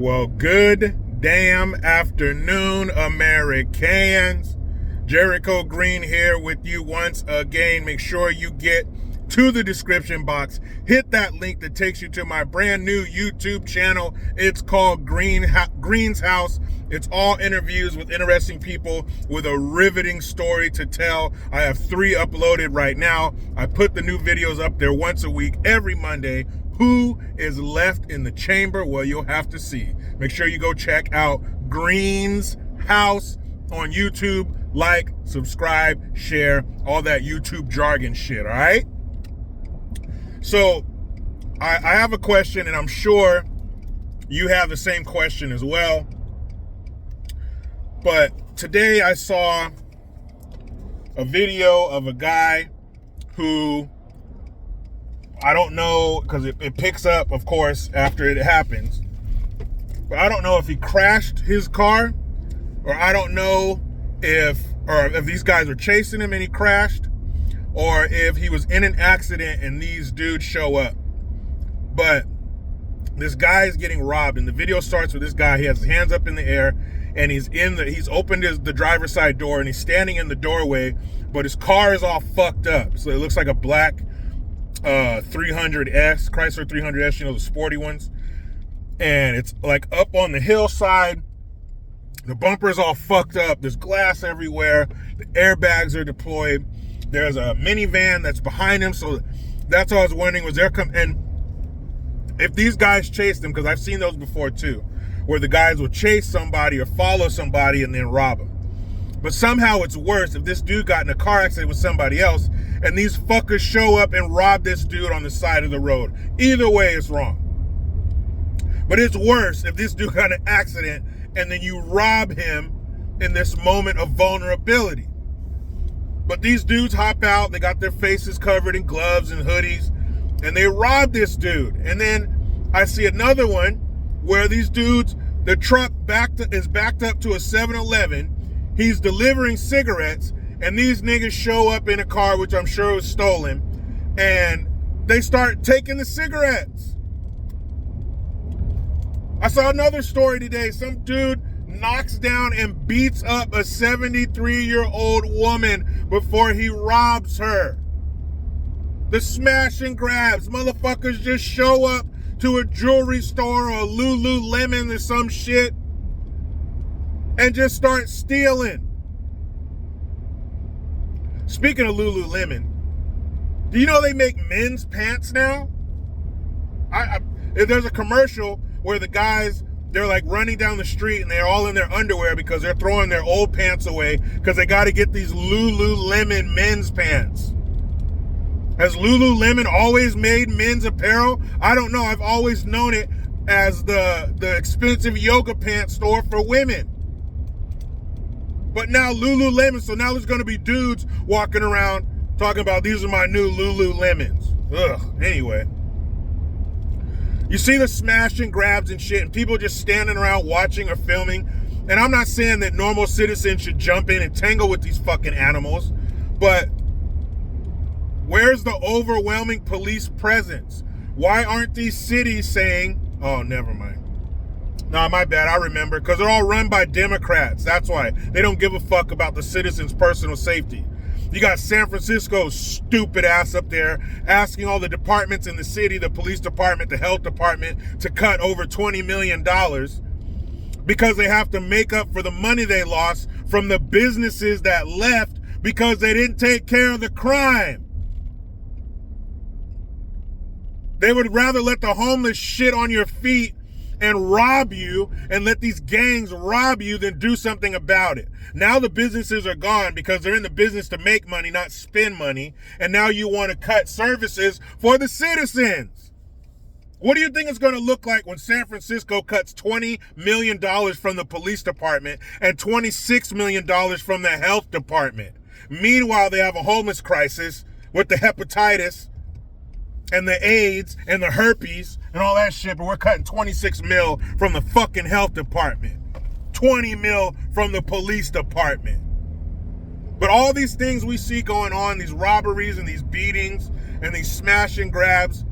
Well, good damn afternoon, Americans. Jericho Green here with you once again. Make sure you get to the description box. Hit that link that takes you to my brand new YouTube channel. It's called Green's House. It's all interviews with interesting people with a riveting story to tell. I have 3 uploaded right now. I put the new videos up there once a week, every Monday. Who is left in the chamber? Well, you'll have to see. Make sure you go check out Green's House on YouTube. Like, subscribe, share, all that YouTube jargon shit, all right? So, I have a question, and I'm sure you have the same question as well. But today I saw a video of a guy who, I don't know, because it picks up, of course, after it happens. But I don't know if he crashed his car, or I don't know if these guys were chasing him and he crashed, or if he was in an accident and these dudes show up. But this guy is getting robbed, and the video starts with this guy. He has his hands up in the air, and he's opened the driver's side door, and he's standing in the doorway, but his car is all fucked up. So it looks like a black 300S, Chrysler 300S, you know, the sporty ones. And it's like up on the hillside. The bumper's all fucked up. There's glass everywhere. The airbags are deployed. There's a minivan that's behind him. So that's all I was wondering, was and if these guys chased him, because I've seen those before too, where the guys will chase somebody or follow somebody and then rob them. But somehow it's worse if this dude got in a car accident with somebody else and these fuckers show up and rob this dude on the side of the road. Either way, it's wrong. But it's worse if this dude got in an accident and then you rob him in this moment of vulnerability. But these dudes hop out, they got their faces covered in gloves and hoodies, and they rob this dude. And then I see another one where these dudes, the truck is backed up to a 7-Eleven. He's delivering cigarettes, and these niggas show up in a car, which I'm sure was stolen, and they start taking the cigarettes. I saw another story today. Some dude knocks down and beats up a 73-year-old woman before he robs her. The smash and grabs. Motherfuckers just show up to a jewelry store or a Lululemon or some shit and just start stealing. Speaking of Lululemon, do you know they make men's pants now? There's a commercial where the guys, they're like running down the street and they're all in their underwear because they're throwing their old pants away because they got to get these Lululemon men's pants. Has Lululemon always made men's apparel? I don't know. I've always known it as the expensive yoga pants store for women. But now Lululemon, so now there's going to be dudes walking around talking about these are my new Lululemons. Ugh, anyway. You see the smash and grabs and shit, and people just standing around watching or filming. And I'm not saying that normal citizens should jump in and tangle with these fucking animals, but where's the overwhelming police presence? Why aren't these cities saying, oh, never mind. Nah, my bad, I remember, because they're all run by Democrats. That's why. They don't give a fuck about the citizens' personal safety. You got San Francisco's stupid ass up there asking all the departments in the city, the police department, the health department, to cut over $20 million because they have to make up for the money they lost from the businesses that left because they didn't take care of the crime. They would rather let the homeless shit on your feet and rob you and let these gangs rob you than do something about it. Now the businesses are gone because they're in the business to make money, not spend money. And now you want to cut services for the citizens. What do you think it's going to look like when San Francisco cuts $20 million from the police department and $26 million from the health department? Meanwhile, they have a homeless crisis with the hepatitis and the AIDS and the herpes and all that shit, but we're cutting 26 mil from the fucking health department, 20 mil from the police department. But all these things we see going on, these robberies and these beatings and these smash and grabs,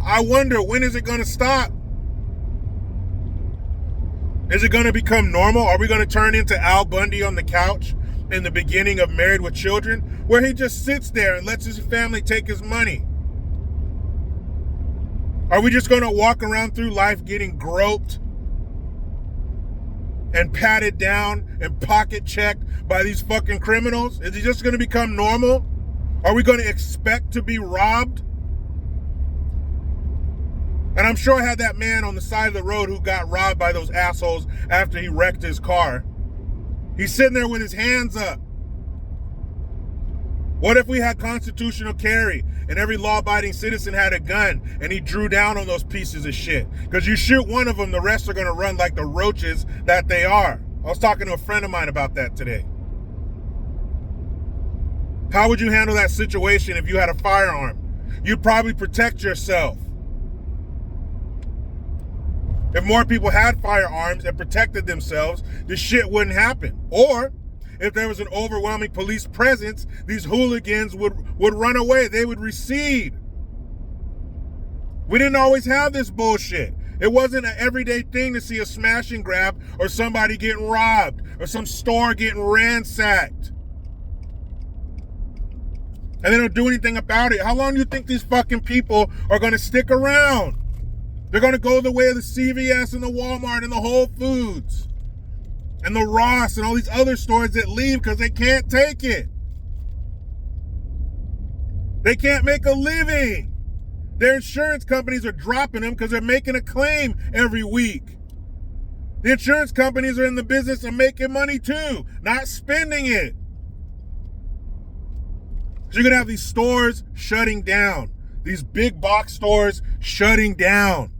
I wonder, when is it going to stop? Is it going to become normal? Are we going to turn into Al Bundy on the couch in the beginning of Married with Children, where he just sits there and lets his family take his money? Are we just going to walk around through life getting groped and patted down and pocket checked by these fucking criminals? Is it just going to become normal? Are we going to expect to be robbed? And I'm sure I had that man on the side of the road who got robbed by those assholes after he wrecked his car. He's sitting there with his hands up. What if we had constitutional carry and every law-abiding citizen had a gun and he drew down on those pieces of shit? Because you shoot one of them, the rest are going to run like the roaches that they are. I was talking to a friend of mine about that today. How would you handle that situation if you had a firearm? You'd probably protect yourself. If more people had firearms and protected themselves, this shit wouldn't happen. Or if there was an overwhelming police presence, these hooligans would run away. They would recede. We didn't always have this bullshit. It wasn't an everyday thing to see a smash and grab or somebody getting robbed or some store getting ransacked. And they don't do anything about it. How long do you think these fucking people are going to stick around? They're going to go the way of the CVS and the Walmart and the Whole Foods and the Ross and all these other stores that leave because they can't take it. They can't make a living. Their insurance companies are dropping them because they're making a claim every week. The insurance companies are in the business of making money too, not spending it. So you're going to have these stores shutting down, these big box stores shutting down.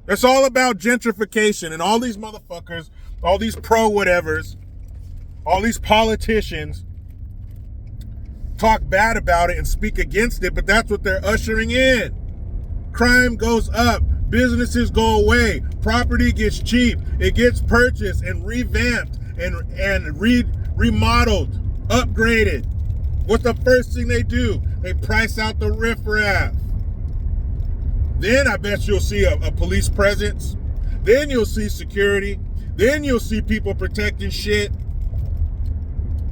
It's all about gentrification, and all these motherfuckers, all these pro-whatevers, all these politicians talk bad about it and speak against it, but that's what they're ushering in. Crime goes up, businesses go away, property gets cheap, it gets purchased and revamped and remodeled, upgraded. What's the first thing they do? They price out the riffraff. Then I bet you'll see a police presence. Then you'll see security. Then you'll see people protecting shit.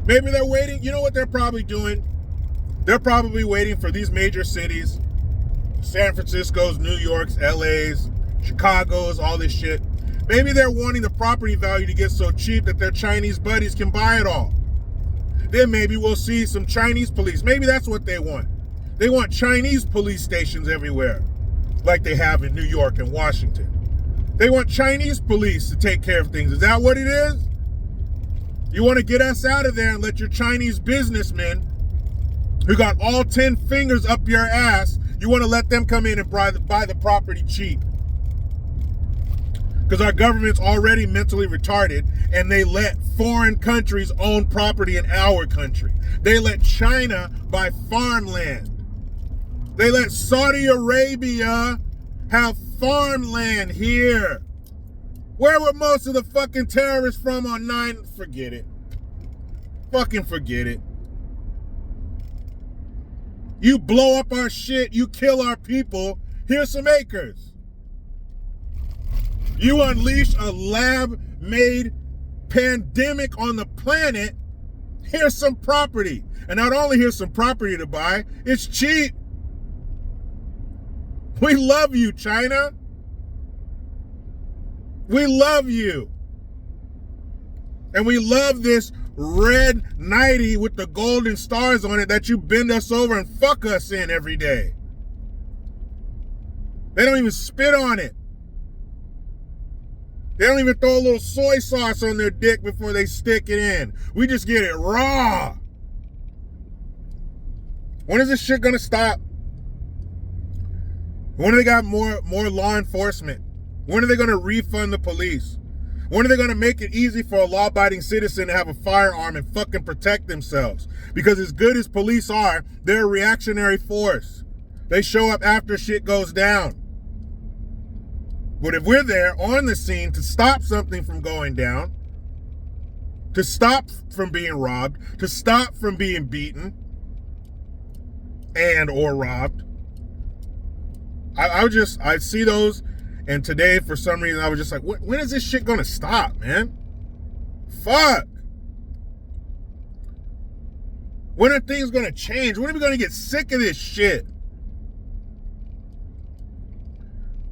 Maybe they're waiting. You know what they're probably doing? They're probably waiting for these major cities, San Francisco's, New York's, LA's, Chicago's, all this shit. Maybe they're wanting the property value to get so cheap that their Chinese buddies can buy it all. Then maybe we'll see some Chinese police. Maybe that's what they want. They want Chinese police stations everywhere, like they have in New York and Washington. They want Chinese police to take care of things. Is that what it is? You want to get us out of there and let your Chinese businessmen, who got all 10 fingers up your ass, you want to let them come in and buy the property cheap. Because our government's already mentally retarded, and they let foreign countries own property in our country. They let China buy farmland. They let Saudi Arabia have farmland here. Where were most of the fucking terrorists from on 9? Forget it. Fucking forget it. You blow up our shit, you kill our people, here's some acres. You unleash a lab-made pandemic on the planet, here's some property. And not only here's some property to buy, it's cheap. We love you, China. We love you. And we love this red 90 with the golden stars on it that you bend us over and fuck us in every day. They don't even spit on it. They don't even throw a little soy sauce on their dick before they stick it in. We just get it raw. When is this shit gonna stop? When are they got more law enforcement? When are they gonna refund the police? When are they gonna make it easy for a law-abiding citizen to have a firearm and fucking protect themselves? Because as good as police are, they're a reactionary force. They show up after shit goes down. But if we're there on the scene to stop something from going down, to stop from being robbed, to stop from being beaten and or robbed, I see those And today, for some reason, I was just like, when is this shit gonna stop, man? Fuck. When are things gonna change? When are we gonna get sick of this shit?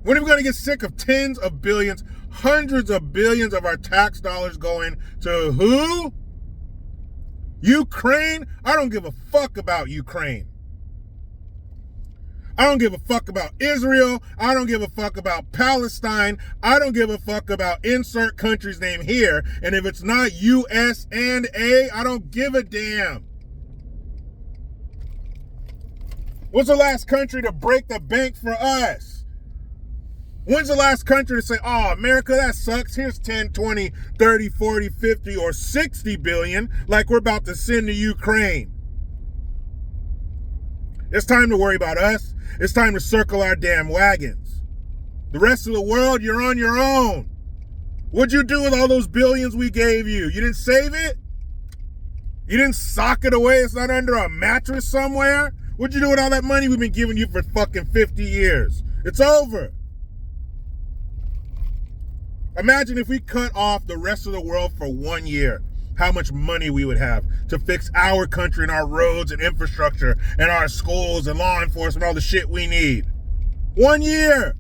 When are we gonna get sick of tens of billions, hundreds of billions of our tax dollars going to who? Ukraine? I don't give a fuck about Ukraine. I don't give a fuck about Israel. I don't give a fuck about Palestine. I don't give a fuck about insert country's name here. And if it's not US and A, I don't give a damn. What's the last country to break the bank for us? When's the last country to say, oh, America, that sucks. Here's 10, 20, 30, 40, 50, or 60 billion like we're about to send to Ukraine. It's time to worry about us. It's time to circle our damn wagons. The rest of the world, you're on your own. What'd you do with all those billions we gave you? You didn't save it? You didn't sock it away? It's not under a mattress somewhere? What'd you do with all that money we've been giving you for fucking 50 years? It's over. Imagine if we cut off the rest of the world for 1 year. How much money we would have to fix our country and our roads and infrastructure and our schools and law enforcement, all the shit we need. 1 year.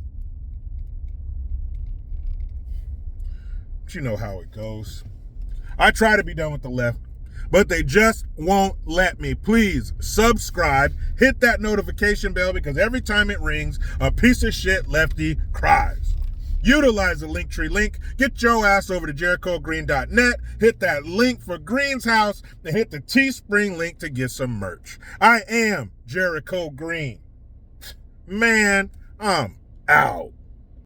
But you know how it goes. I try to be done with the left, but they just won't let me. Please subscribe, hit that notification bell, because every time it rings, a piece of shit lefty cries. Utilize the Linktree link. Get your ass over to JerichoGreen.net. Hit that link for Green's House and hit the Teespring link to get some merch. I am Jericho Green. Man, I'm out.